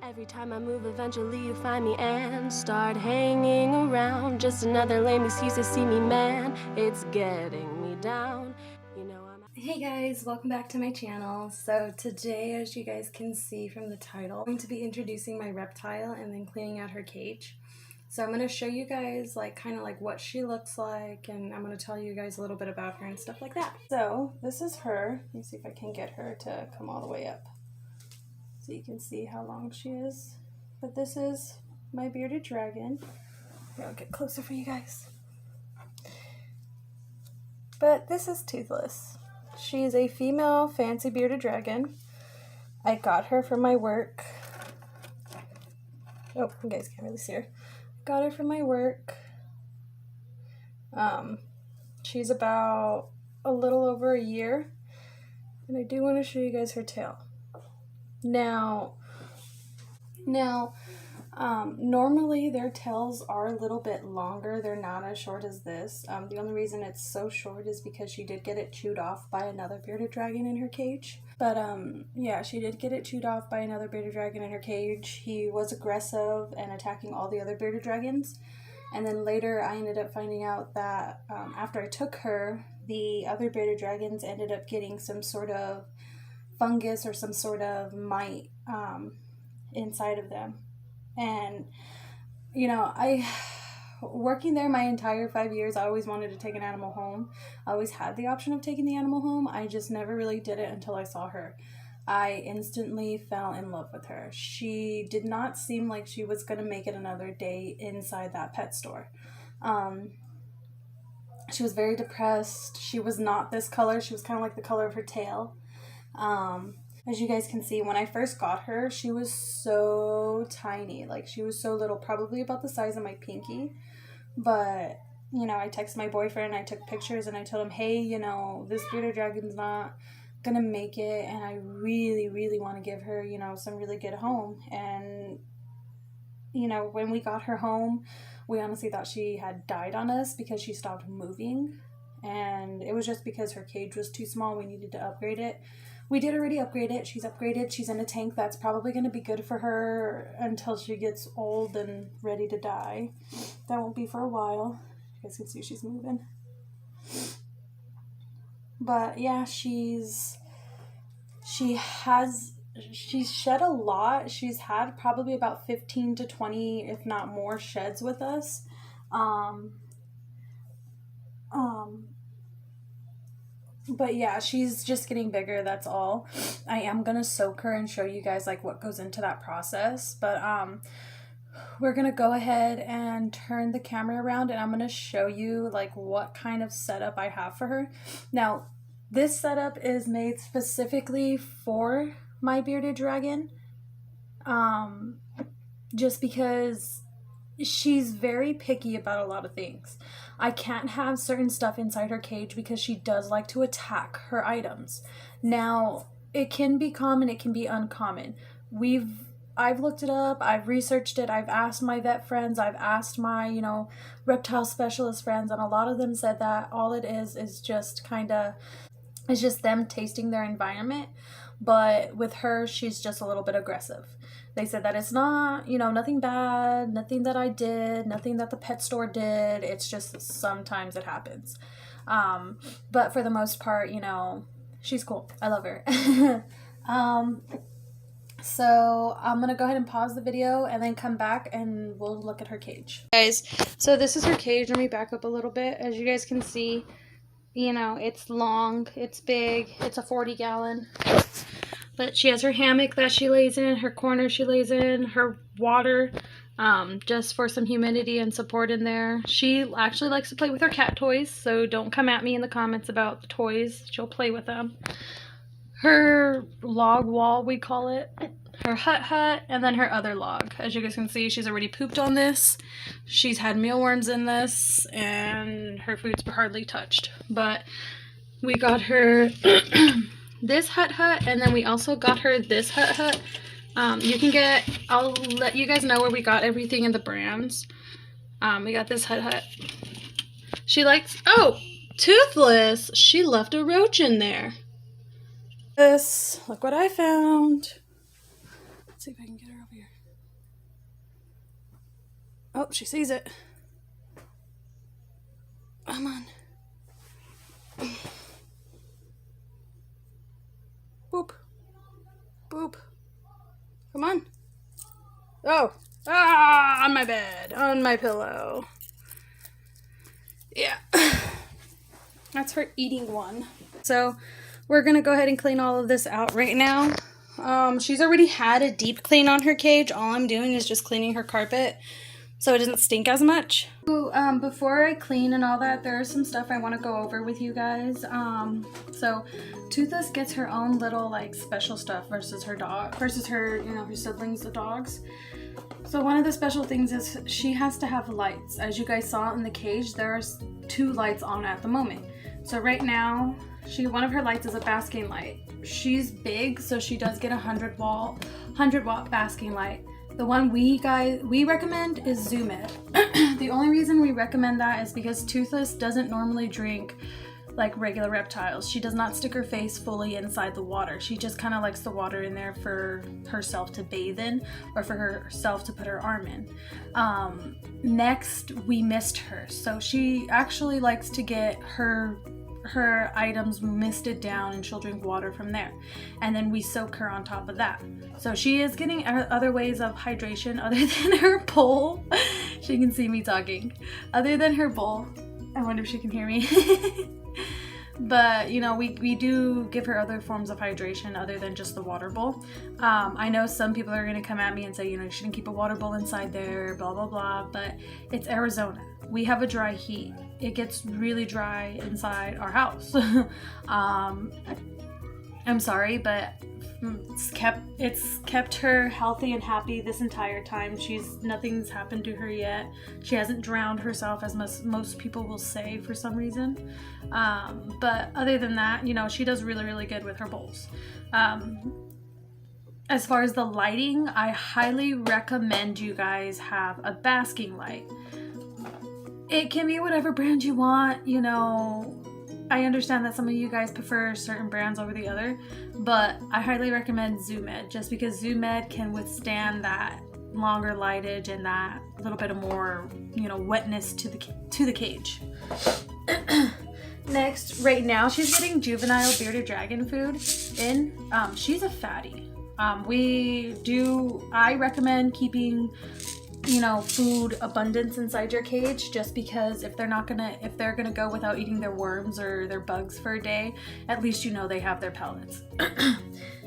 Every time I move, eventually you find me and start hanging around. Just another lame excuse to see me, man. It's getting me down. You know I'm... Hey guys, welcome back to my channel. So today, as you guys can see from the title, I'm going to be introducing my reptile and then cleaning out her cage. So I'm going to show you guys kind of what she looks like, and I'm going to tell you guys a little bit about her and stuff like that. So this is her. Let me see if I can get her to come all the way up so you can see how long she is. But this is my bearded dragon. Here, I'll get closer for you guys. But this is Toothless. She is a female fancy bearded dragon. I got her from my work. Oh, you guys can't really see her. Got her from my work. She's about a little over a year. And I do want to show you guys her tail. Now, normally their tails are a little bit longer. They're not as short as this. The only reason it's so short is because she did get it chewed off by another bearded dragon in her cage. But yeah, she did get it chewed off by another bearded dragon in her cage. He was aggressive and attacking all the other bearded dragons. And then later I ended up finding out that after I took her, the other bearded dragons ended up getting some sort of fungus or some sort of mite inside of them. And you know, working there my entire 5 years, I always wanted to take an animal home. I always had the option of taking the animal home. I just never really did it until I saw her. I instantly fell in love with her. She did not seem like she was going to make it another day inside that pet store. She was very depressed. She was not this color. She was kind of like the color of her tail. As you guys can see, when I first got her, she was so tiny. Like, she was so little, probably about the size of my pinky. But, you know, I texted my boyfriend, I took pictures, and I told him, hey, you know, this bearded dragon's not gonna make it, and I really, really want to give her, you know, some really good home. And, you know, when we got her home, we honestly thought she had died on us because she stopped moving. And it was just because her cage was too small. We needed to upgrade it. We did already upgrade it. She's upgraded. She's in a tank that's probably going to be good for her until she gets old and ready to die. That won't be for a while. You guys can see she's moving. But yeah, she's shed a lot. She's had probably about 15 to 20, if not more, sheds with us. But yeah, she's just getting bigger, that's all. I am gonna soak her and show you guys what goes into that process. But we're gonna go ahead and turn the camera around, and I'm gonna show you what kind of setup I have for her. Now, this setup is made specifically for my bearded dragon. Just because she's very picky about a lot of things. I can't have certain stuff inside her cage because she does like to attack her items. Now, it can be common, it can be uncommon. I've looked it up, I've researched it, I've asked my vet friends, I've asked my, you know, reptile specialist friends, and a lot of them said that all it is just it's just them tasting their environment. But with her, she's just a little bit aggressive. They said that it's not, you know, nothing bad, nothing that I did, nothing that the pet store did. It's just sometimes it happens. But for the most part, you know, she's cool. I love her. So I'm going to go ahead and pause the video and then come back and we'll look at her cage. Guys, so this is her cage. Let me back up a little bit. As you guys can see, you know, it's long, it's big, it's a 40-gallon. But she has her hammock that she lays in, her corner she lays in, her water, just for some humidity and support in there. She actually likes to play with her cat toys, so don't come at me in the comments about the toys. She'll play with them. Her log wall, we call it, her hut, and then her other log. As you guys can see, she's already pooped on this. She's had mealworms in this, and her food's hardly touched. But we got her this hut, and then we also got her this hut. You can get, I'll let you guys know where we got everything in the brands. We got this hut. She likes, oh, Toothless, she left a roach in there. Look what I found. Let's see if I can get her over here. Oh, she sees it. Come on. Boop. Boop. Come on. Oh. Ah, on my bed. On my pillow. Yeah. That's her eating one. So we're going to go ahead and clean all of this out right now. She's already had a deep clean on her cage. All I'm doing is just cleaning her carpet so it doesn't stink as much. So, before I clean and all that, there's some stuff I want to go over with you guys. So Toothless gets her own little like special stuff versus her dog, versus her, you know, her siblings, the dogs. So one of the special things is she has to have lights. As you guys saw in the cage, there's 2 lights on at the moment. So right now, one of her lights is a basking light. She's big, so she does get a 100 watt basking light. The one we recommend is Zoom Ed. The only reason we recommend that is because Toothless doesn't normally drink like regular reptiles. She does not stick her face fully inside the water. She just kind of likes the water in there for herself to bathe in, or for herself to put her arm in. Next, we mist her. So she actually likes to get her items misted down, and she'll drink water from there, and then we soak her on top of that. So she is getting other ways of hydration other than her bowl. She can see me talking. Other than her bowl. I wonder if she can hear me. But you know, we do give her other forms of hydration other than just the water bowl. I know some people are going to come at me and say, you know, you shouldn't keep a water bowl inside there, blah blah blah, but it's Arizona. We have a dry heat. It gets really dry inside our house. I'm sorry, but it's kept her healthy and happy this entire time. Nothing's happened to her yet. She hasn't drowned herself, as most people will say for some reason. But other than that, you know, she does really, really good with her bowls. As far as the lighting, I highly recommend you guys have a basking light. It can be whatever brand you want, you know. I understand that some of you guys prefer certain brands over the other, but I highly recommend Zoom Ed, just because Zoom Ed can withstand that longer lightage and that little bit of more, you know, wetness to the cage. Next, right now she's getting juvenile bearded dragon food in. She's a fatty. I recommend keeping, you know, food abundance inside your cage, just because if they're gonna go without eating their worms or their bugs for a day, at least you know they have their pellets.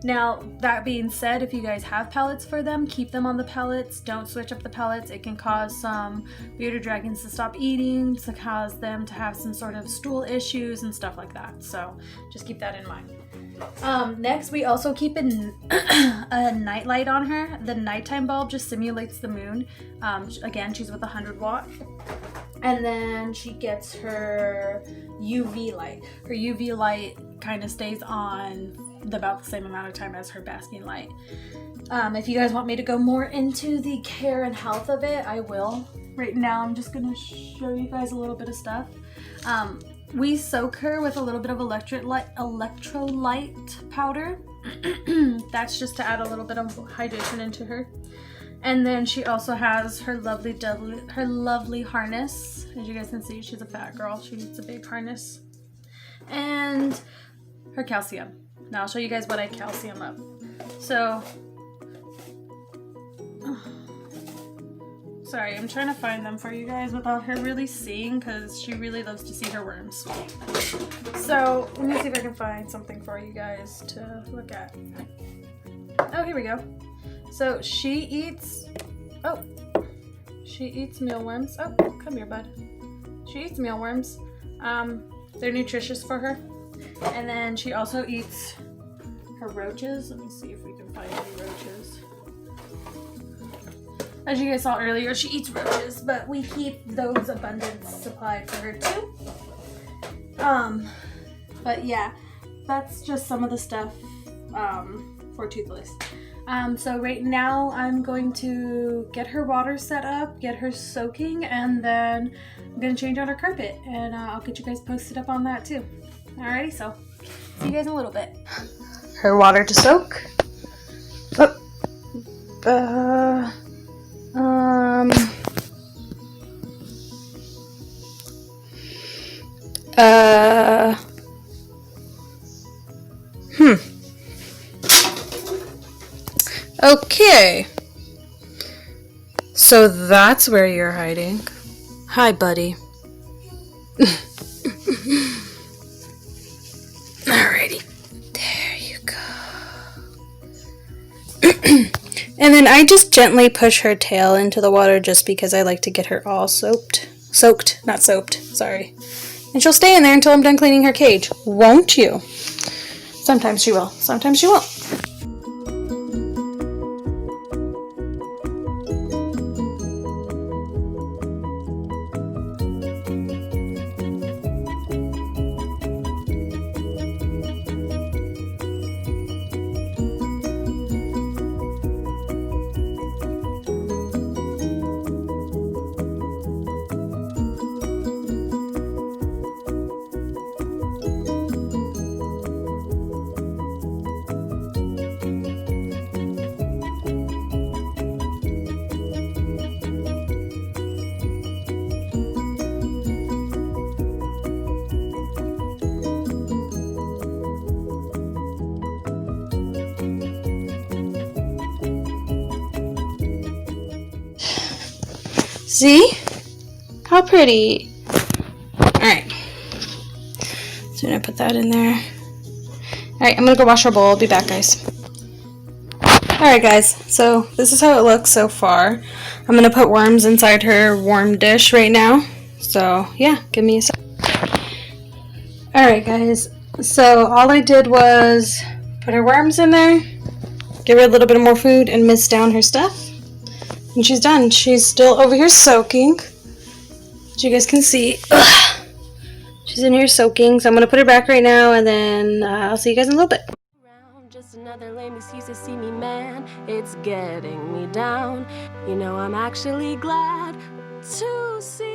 Now, that being said, if you guys have pellets for them, keep them on the pellets. Don't switch up the pellets. It can cause some bearded dragons to stop eating, to cause them to have some sort of stool issues and stuff like that. So just keep that in mind. Next, we also keep a night light on her. The nighttime bulb just simulates the moon. Again, she's with 100 watt. And then she gets her UV light. Her UV light kind of stays on about the same amount of time as her basking light. If you guys want me to go more into the care and health of it, I will. Right now, I'm just going to show you guys a little bit of stuff. We soak her with a little bit of electrolyte powder. That's just to add a little bit of hydration into her. And then she also has her lovely harness. As you guys can see, she's a fat girl. She needs a big harness. And her calcium. Now I'll show you guys what I calcium up. So, sorry, I'm trying to find them for you guys without her really seeing, because she really loves to see her worms. So, let me see if I can find something for you guys to look at. Oh, here we go. So, she eats mealworms. Oh, come here, bud. She eats mealworms. They're nutritious for her. And then she also eats her roaches. Let me see if we can find any roaches. As you guys saw earlier, she eats roaches, but we keep those abundance supplied for her too. But yeah, that's just some of the stuff for Toothless. So right now I'm going to get her water set up, get her soaking, and then I'm going to change out her carpet, and I'll get you guys posted up on that too. Alrighty, so see you guys in a little bit. Her water to soak. Oh. Um. Okay. So that's where you're hiding. Hi, buddy. Alrighty. There you go. And then I just gently push her tail into the water just because I like to get her all soaked. Soaked, not soaped, sorry. And she'll stay in there until I'm done cleaning her cage. Won't you? Sometimes she will, sometimes she won't. See? How pretty. Alright. So I'm going to put that in there. Alright, I'm going to go wash her bowl. I'll be back, guys. Alright, guys. So this is how it looks so far. I'm going to put worms inside her warm dish right now. So, yeah, give me a sec. Alright, guys. So all I did was put her worms in there, give her a little bit more food, and mist down her stuff. And she's done. She's still over here soaking. As you guys can see. Ugh. She's in here soaking. So I'm going to put her back right now, and then I'll see you guys in a little bit. Just another lame excuse to see me, man. It's getting me down. You know, I'm actually glad to see